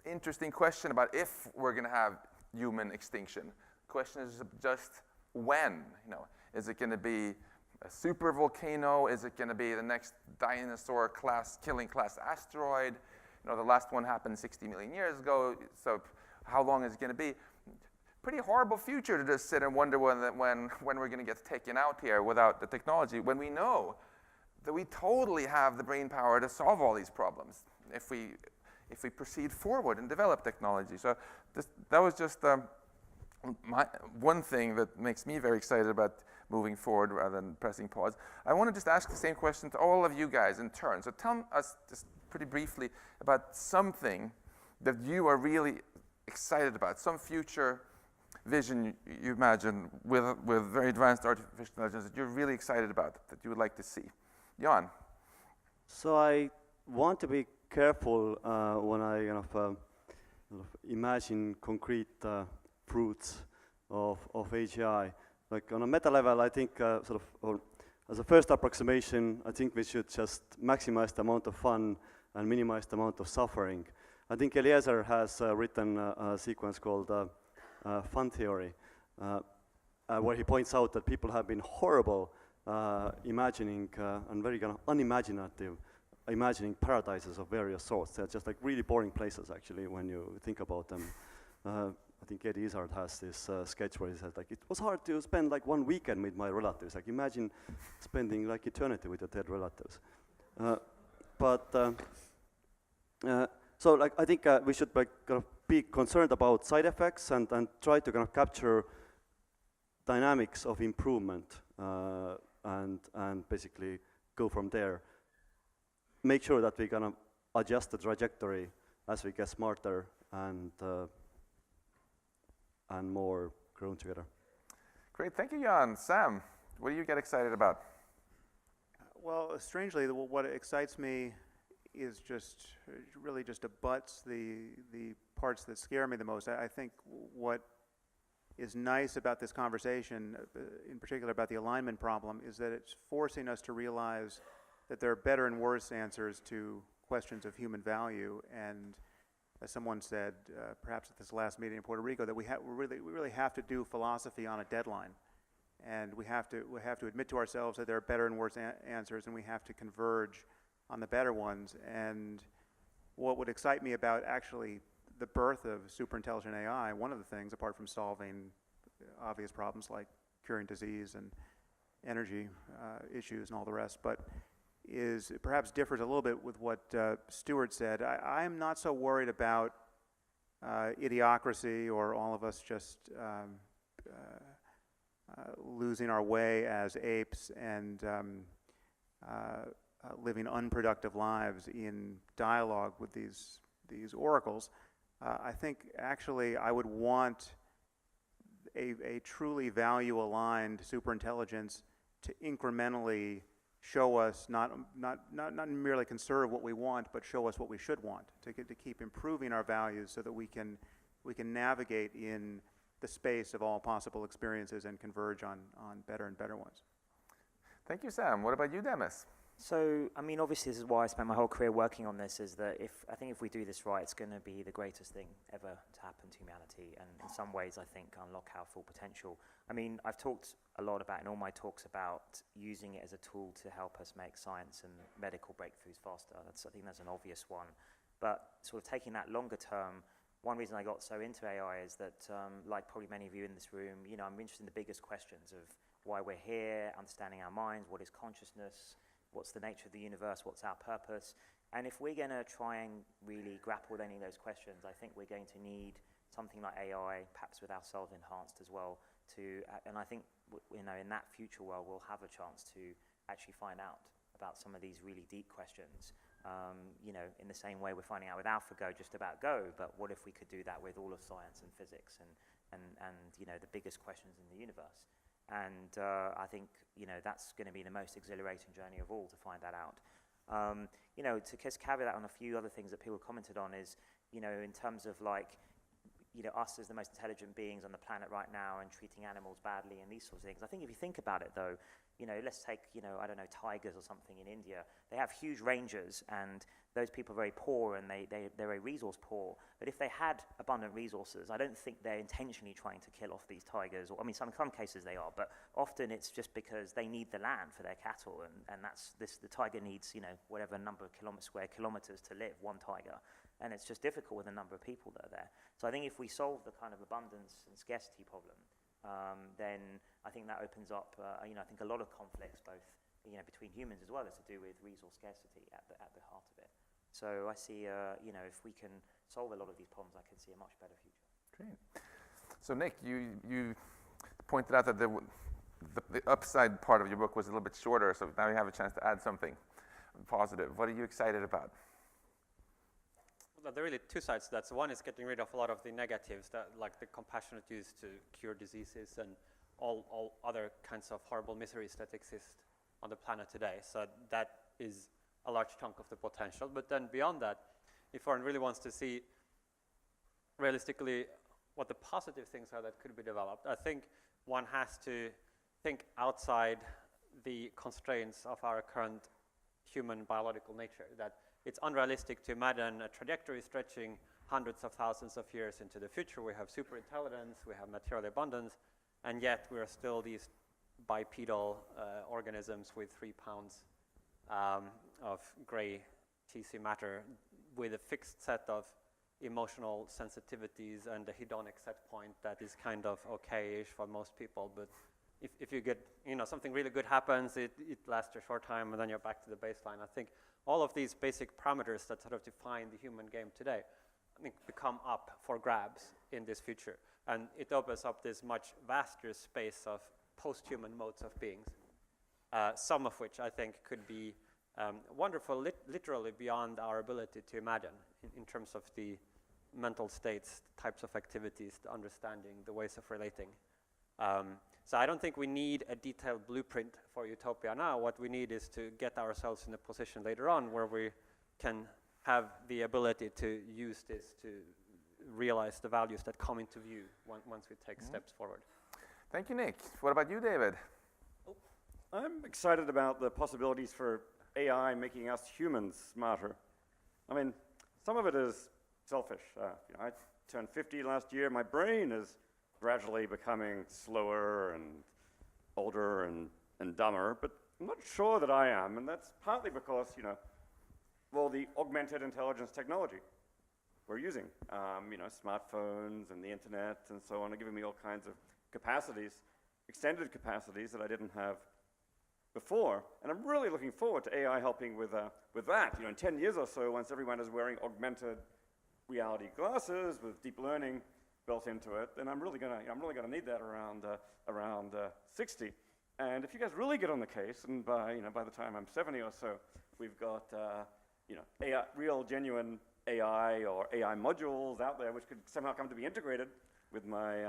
interesting question about if we're going to have human extinction. The question is just when. Is it going to be a super volcano? Is it going to be the next dinosaur killing class asteroid? The last one happened 60 million years ago, so how long is it going to be? Pretty horrible future to just sit and wonder when we're going to get taken out here without the technology, when we know that we totally have the brain power to solve all these problems if we proceed forward and develop technology. So that was just one thing that makes me very excited about moving forward rather than pressing pause. I want to just ask the same question to all of you guys in turn. So tell us just pretty briefly about something that you are really excited about, some future vision you imagine with very advanced artificial intelligence that you're really excited about, that you would like to see. Jan. So I want to be careful when I imagine concrete fruits of AGI. Like on a meta level, I think or as a first approximation, I think we should just maximize the amount of fun and minimize the amount of suffering. I think Eliezer has written a sequence called Fun Theory, where he points out that people have been horrible imagining and very kind of unimaginative imagining paradises of various sorts. They're just like really boring places, actually, when you think about them. I think Eddie Izzard has this sketch where he says, like, it was hard to spend like one weekend with my relatives. Like, imagine spending like eternity with your dead relatives. So, like, I think we should like kind of be concerned about side effects and try to kind of capture dynamics of improvement and basically go from there. Make sure that we kind of adjust the trajectory as we get smarter and more grown together. Great, thank you, Jan. Sam, what do you get excited about? Well, strangely, what excites me is really just abuts the parts that scare me the most. I think what is nice about this conversation, in particular about the alignment problem, is that it's forcing us to realize that there are better and worse answers to questions of human value. And as someone said, perhaps at this last meeting in Puerto Rico, that we really have to do philosophy on a deadline. And we have to admit to ourselves that there are better and worse answers, and we have to converge on the better ones. And what would excite me about actually the birth of superintelligent AI, one of the things, apart from solving obvious problems like curing disease and energy issues and all the rest, but is perhaps differs a little bit with what Stuart said. I'm not so worried about idiocracy or all of us just losing our way as apes and living unproductive lives in dialogue with these oracles. I think actually I would want a truly value-aligned superintelligence to incrementally show us, not merely conserve what we want, but show us what we should want, to keep improving our values so that we can navigate in the space of all possible experiences and converge on better and better ones. Thank you, Sam. What about you, Demis? So, I mean, obviously this is why I spent my whole career working on this, is that I think if we do this right, it's going to be the greatest thing ever to happen to humanity, and in some ways, I think, unlock our full potential. I mean, I've talked a lot about, in all my talks, about using it as a tool to help us make science and medical breakthroughs faster. I think that's an obvious one. But sort of taking that longer term, one reason I got so into AI is that, like probably many of you in this room, you know, I'm interested in the biggest questions of why we're here, understanding our minds, what is consciousness, what's the nature of the universe, what's our purpose. And if we're going to try and really grapple with any of those questions, I think we're going to need something like AI, perhaps with ourselves enhanced as well, and I think you know, in that future world, we'll have a chance to actually find out about some of these really deep questions. You know, in the same way we're finding out with AlphaGo just about Go, but what if we could do that with all of science and physics and you know, the biggest questions in the universe? And I think, you know, that's going to be the most exhilarating journey of all, to find that out. You know, to just caveat on a few other things that people commented on is, you know, in terms of like, you know, us as the most intelligent beings on the planet right now and treating animals badly and these sorts of things. I think if you think about it, though, you know, let's take, you know, I don't know, tigers or something in India. They have huge ranges, and those people are very poor, and they're very resource poor. But if they had abundant resources, I don't think they're intentionally trying to kill off these tigers. Or, I mean, some cases they are, but often it's just because they need the land for their cattle, and the tiger needs, you know, whatever number of square kilometers to live, one tiger. And it's just difficult with the number of people that are there. So I think if we solve the kind of abundance and scarcity problem, then I think that opens up, you know, I think a lot of conflicts, both, you know, between humans as well as to do with resource scarcity at the heart of it. So I see, you know, if we can solve a lot of these problems, I can see a much better future. Great. So Nick, you pointed out that the upside part of your book was a little bit shorter, so now you have a chance to add something positive. What are you excited about? Well, there are really two sides to that. So one is getting rid of a lot of the negatives, that, like the compassionate use to cure diseases and all other kinds of horrible miseries that exist on the planet today. So that is a large chunk of the potential. But then beyond that, if one really wants to see realistically what the positive things are that could be developed, I think one has to think outside the constraints of our current human biological nature, that it's unrealistic to imagine a trajectory stretching hundreds of thousands of years into the future. We have superintelligence, we have material abundance, and yet we are still these bipedal organisms with 3 pounds of gray TC matter with a fixed set of emotional sensitivities and a hedonic set point that is kind of okay-ish for most people. But if you get, something really good happens, it lasts a short time and then you're back to the baseline. I think all of these basic parameters that sort of define the human game today, I think, become up for grabs in this future. And it opens up this much vaster space of post-human modes of beings, some of which I think could be wonderful, literally beyond our ability to imagine in terms of the mental states, types of activities, the understanding, the ways of relating. So I don't think we need a detailed blueprint for utopia now. What we need is to get ourselves in a position later on where we can have the ability to use this to realize the values that come into view once we take steps forward. Thank you, Nick. What about you, David? I'm excited about the possibilities for AI making us humans smarter. I mean, some of it is selfish. I turned 50 last year. My brain is gradually becoming slower and older and dumber, but I'm not sure that I am, and that's partly because, the augmented intelligence technology we're using. Smartphones and the internet and so on are giving me all kinds of capacities, extended capacities that I didn't have before. And I'm really looking forward to AI helping with that. In 10 years or so, once everyone is wearing augmented reality glasses with deep learning built into it, then I'm really gonna need that around 60. And if you guys really get on the case, and by the time I'm 70 or so, we've got AI, real genuine AI or AI modules out there which could somehow come to be integrated with my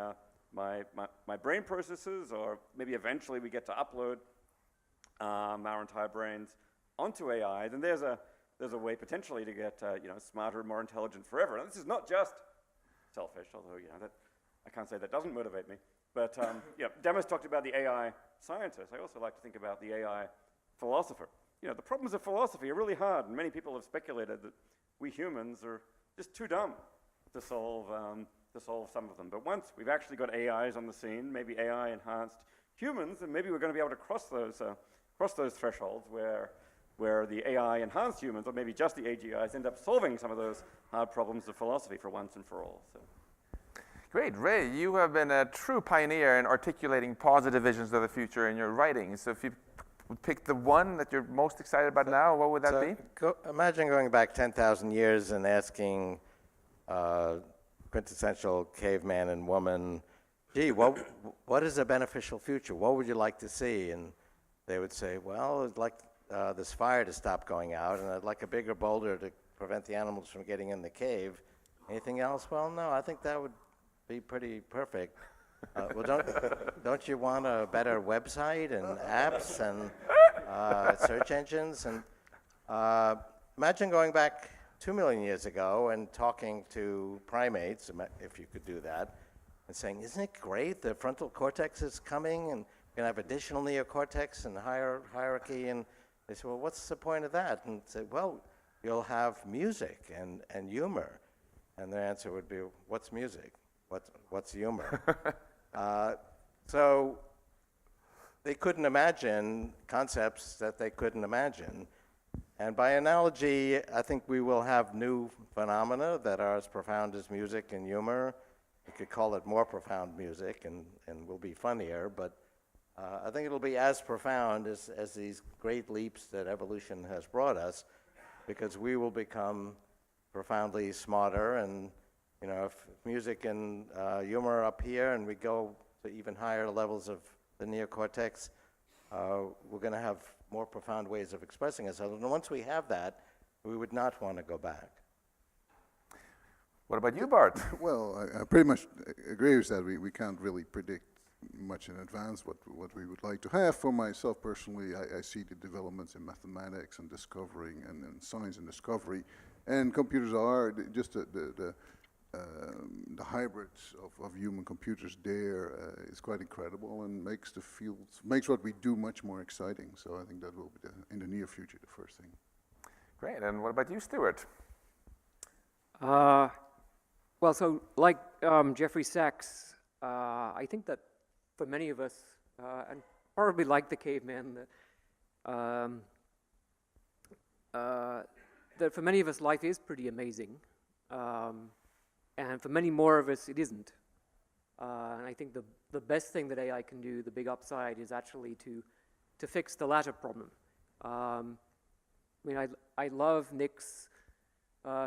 brain processes, or maybe eventually we get to upload our entire brains onto AI, then there's a way potentially to get smarter, more intelligent forever. And this is not just selfish, although that I can't say that doesn't motivate me. But Demis talked about the AI scientist. I also like to think about the AI philosopher. The problems of philosophy are really hard, and many people have speculated that we humans are just too dumb to solve some of them. But once we've actually got AIs on the scene, maybe AI enhanced humans, and maybe we're going to be able to cross those thresholds where the AI enhanced humans, or maybe just the AGIs, end up solving some of those hard problems of philosophy for once and for all. So. Great. Ray, you have been a true pioneer in articulating positive visions of the future in your writings. So if you would pick the one that you're most excited about now, what would that be? Imagine going back 10,000 years and asking quintessential caveman and woman, gee, what is a beneficial future? What would you like to see? And they would say, well, I'd like this fire to stop going out, and I'd like a bigger boulder to prevent the animals from getting in the cave. Anything else? Well, no, I think that would be pretty perfect. Well, don't you want a better website and apps and search engines? And imagine going back 2 million years ago and talking to primates, if you could do that, and saying, isn't it great? The frontal cortex is coming, and we're going to have additional neocortex and hierarchy. And they said, well, what's the point of that? And say, well, you'll have music and humor. And their answer would be, what's music? What's humor? So they couldn't imagine concepts that they couldn't imagine. And by analogy, I think we will have new phenomena that are as profound as music and humor. We could call it more profound music and will be funnier, but I think it'll be as profound as these great leaps that evolution has brought us, because we will become profoundly smarter. And if music and humor are up here and we go to even higher levels of the neocortex, we're going to have more profound ways of expressing ourselves. And once we have that, we would not want to go back. What about you, Bart? Well, I pretty much agree with that. We can't really predict much in advance what we would like to have. For myself personally, I see the developments in mathematics and discovering and science and discovery, and computers are just the hybrids of human computers there is quite incredible, and makes what we do much more exciting. So I think that will be in the near future the first thing. Great. And what about you, Stuart? Well, so like Jeffrey Sachs, I think that for many of us, and probably like the caveman, that for many of us life is pretty amazing, and for many more of us it isn't. And I think the best thing that AI can do, the big upside, is actually to fix the latter problem. I mean, I love Nick's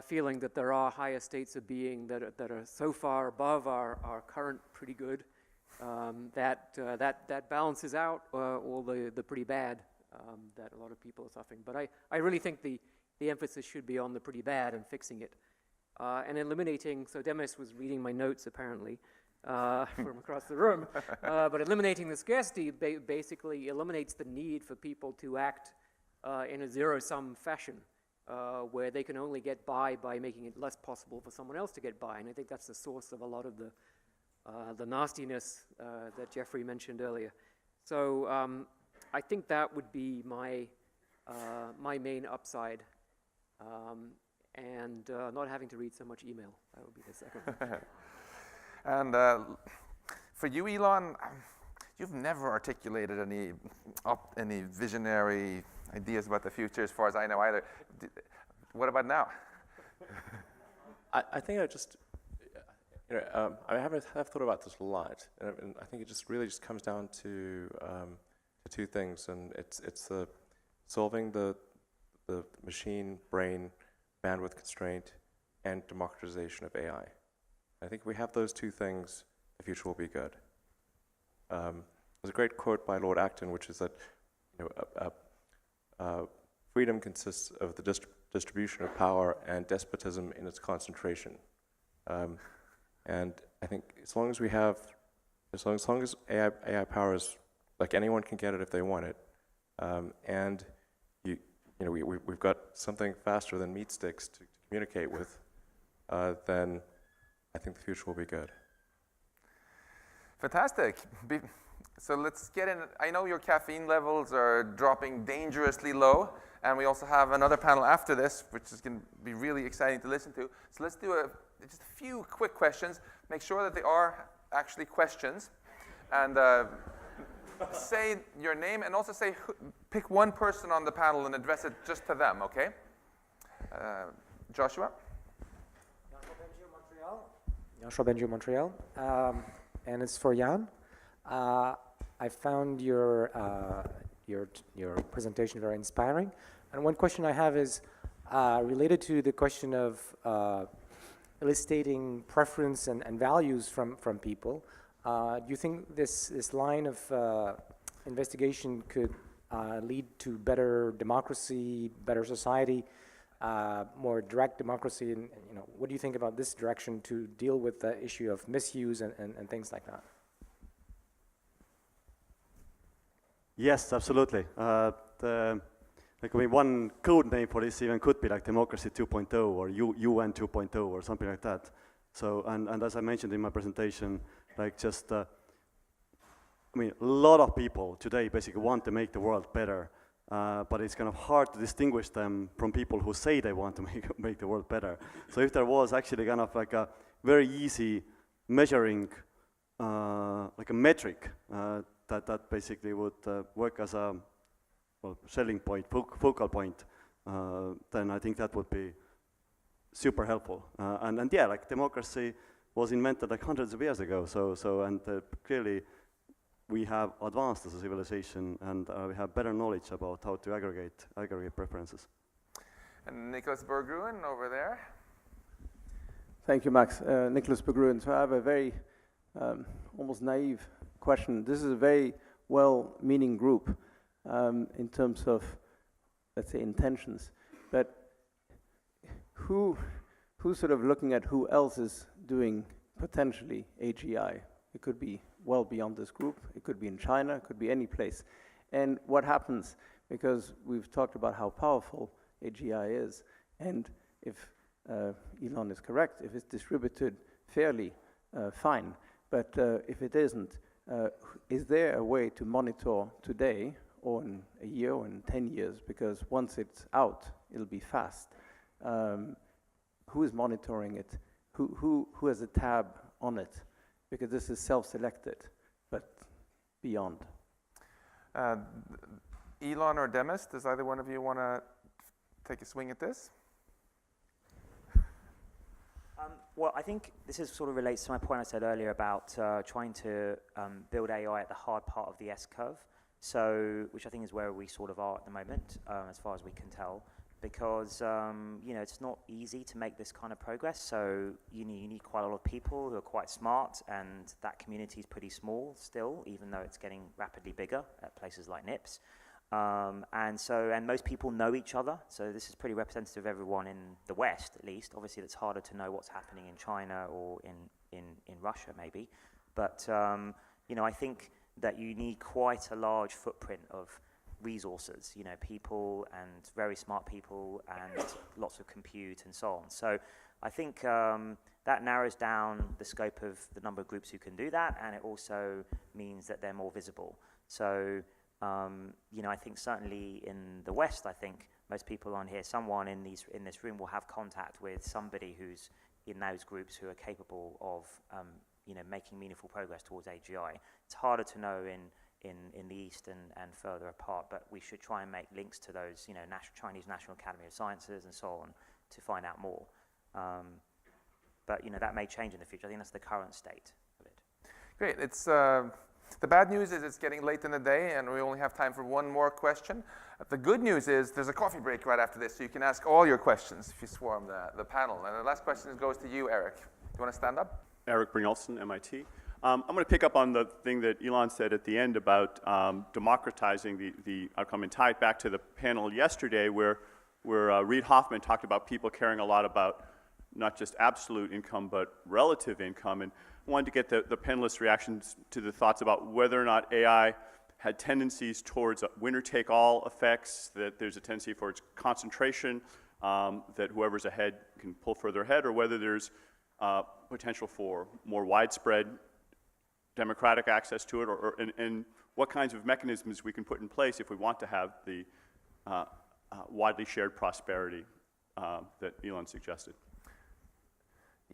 feeling that there are higher states of being that are so far above our current pretty good that balances out all the pretty bad that a lot of people are suffering. But I really think the emphasis should be on the pretty bad and fixing it. And eliminating, so Demis was reading my notes apparently from across the room, but eliminating the scarcity basically eliminates the need for people to act in a zero-sum fashion, where they can only get by making it less possible for someone else to get by. And I think that's the source of a lot of the nastiness that Jeffrey mentioned earlier. So I think that would be my main upside, and not having to read so much email. That would be the second one. And for you, Elon, you've never articulated any visionary ideas about the future, as far as I know, either. What about now? I think I just, I have thought about this a lot, and I think it just really just comes down to two things, and it's the solving the machine brain bandwidth constraint and democratization of AI. I think if we have those two things, the future will be good. There's a great quote by Lord Acton, which is that freedom consists of the distribution of power and despotism in its concentration. And I think as long as AI power is, like, anyone can get it if they want it, and we've got something faster than meat sticks to communicate with, then I think the future will be good. Fantastic. So let's get in. I know your caffeine levels are dropping dangerously low, and we also have another panel after this, which is going to be really exciting to listen to. So let's do just a few quick questions. Make sure that they are actually questions, and say your name, and also pick one person on the panel and address it just to them, okay? Joshua? Joshua Benjo, Montreal. And it's for Jan. I found your presentation very inspiring. And one question I have is related to the question of eliciting preference and values from people. Do you think this line of investigation could lead to better democracy, better society, more direct democracy? And what do you think about this direction to deal with the issue of misuse and things like that? Yes, absolutely. One code name for this even could be like Democracy 2.0 or UN 2.0 or something like that. So, and as I mentioned in my presentation, a lot of people today basically want to make the world better, but it's kind of hard to distinguish them from people who say they want to make the world better. So if there was actually kind of like a very easy measuring, like a metric that basically would work as a selling point, focal point, then I think that would be super helpful. And yeah, like democracy was invented like hundreds of years ago. So clearly we have advanced as a civilization, and we have better knowledge about how to aggregate preferences. And Nicholas Bergruen over there. Thank you, Max. Nicholas Bergruen. So I have a very almost naive question. This is a very well-meaning group in terms of, let's say, intentions. But who's sort of looking at who else is doing potentially AGI? It could be well beyond this group. It could be in China. It could be any place. And what happens, because we've talked about how powerful AGI is, and if Elon is correct, if it's distributed fairly, fine. But if it isn't, is there a way to monitor today, or in a year, or in 10 years? Because once it's out, it'll be fast. Who is monitoring it? Who has a tab on it? Because this is self-selected, but beyond. Elon or Demis, does either one of you want to take a swing at this? Well, I think this is sort of relates to my point I said earlier about trying to build AI at the hard part of the S-curve, so which I think is where we sort of are at the moment, as far as we can tell, because you know, it's not easy to make this kind of progress. So you need quite a lot of people who are quite smart, and that community is pretty small still, even though it's getting rapidly bigger at places like NIPS. And most people know each other, so this is pretty representative of everyone in the West, at least. Obviously, it's harder to know what's happening in China or in Russia, maybe. But you know, I think that you need quite a large footprint of resources, you know, people and very smart people and lots of compute and so on. So I think that narrows down the scope of the number of groups who can do that, and it also means that they're more visible. So you know, I think certainly in the West, I think most people on here, someone in this room will have contact with somebody who's in those groups who are capable of, you know, making meaningful progress towards AGI. It's harder to know in the East and further apart, but we should try and make links to those, you know, Chinese National Academy of Sciences and so on to find out more. But, you know, that may change in the future. I think that's the current state of it. Great. It's the bad news is it's getting late in the day, and we only have time for one more question. The good news is there's a coffee break right after this, so you can ask all your questions if you swarm the panel. And the last question goes to you, Eric. Do you want to stand up? Eric Brynjolfsson, MIT. I'm going to pick up on the thing that Elon said at the end about democratizing the outcome and tie it back to the panel yesterday where Reid Hoffman talked about people caring a lot about not just absolute income but relative income. And I wanted to get the panelists' reactions to the thoughts about whether or not AI had tendencies towards winner-take-all effects, that there's a tendency for its concentration, that whoever's ahead can pull further ahead, or whether there's potential for more widespread democratic access to it, and what kinds of mechanisms we can put in place if we want to have the widely shared prosperity that Elon suggested.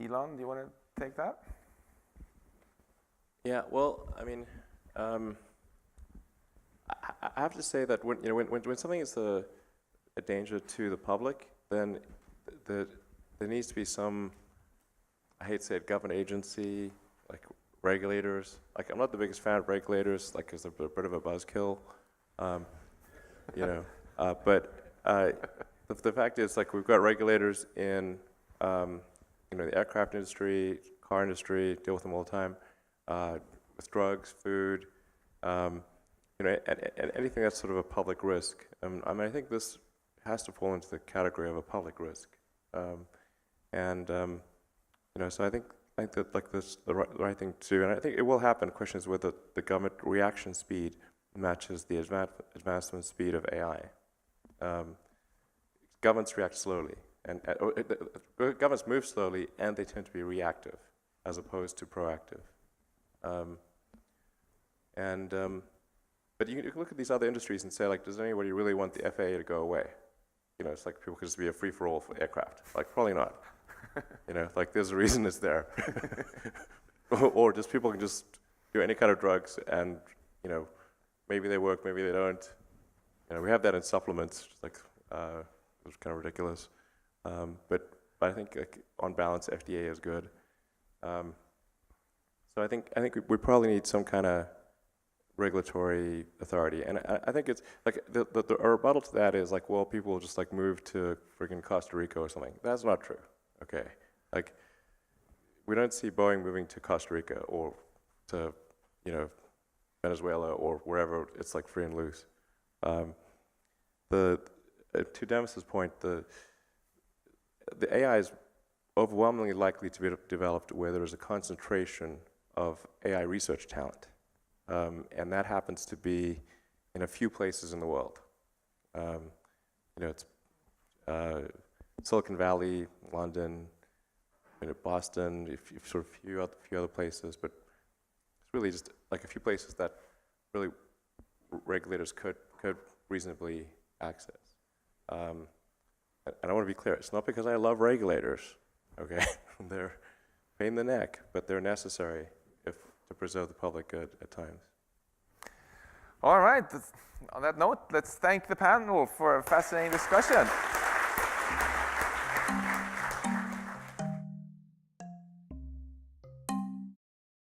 Elon, do you want to take that? Yeah, well, I mean, I have to say that when something is a danger to the public, then there needs to be some, I hate to say it, government agency, like regulators. Like, I'm not the biggest fan of regulators, like, because they're a bit of a buzzkill, you know. But the fact is, like, we've got regulators in, you know, the aircraft industry, car industry, deal with them all the time, with drugs, food, you know, and anything that's sort of a public risk. I mean, I think this has to fall into the category of a public risk, you know, so I think that, like, this the right thing to do, and I think it will happen. The question is whether the government reaction speed matches the advancement speed of AI. Governments react slowly, and governments move slowly, and they tend to be reactive as opposed to proactive. But you can look at these other industries and say, like, does anybody really want the FAA to go away? You know, it's like people could just be a free-for-all for aircraft. Like, probably not. You know, like, there's a reason it's there. Or just people can just do any kind of drugs, and, you know, maybe they work, maybe they don't. You know, we have that in supplements, just like, it was kind of ridiculous. But I think, like, on balance, FDA is good. So I think we probably need some kind of regulatory authority, and I think it's like the rebuttal to that is like, well, people will just like move to freaking Costa Rica or something. That's not true. Okay, like, we don't see Boeing moving to Costa Rica or to, you know, Venezuela or wherever it's like free and loose. To Demis's point, the AI is overwhelmingly likely to be developed where there is a concentration of AI research talent. And that happens to be in a few places in the world. You know, it's Silicon Valley, London, you know, Boston, a few other places, but it's really just like a few places that really regulators could reasonably access. and I want to be clear, it's not because I love regulators, okay? They're a pain in the neck, but they're necessary to preserve the public good at times. All right. On that note, let's thank the panel for a fascinating discussion.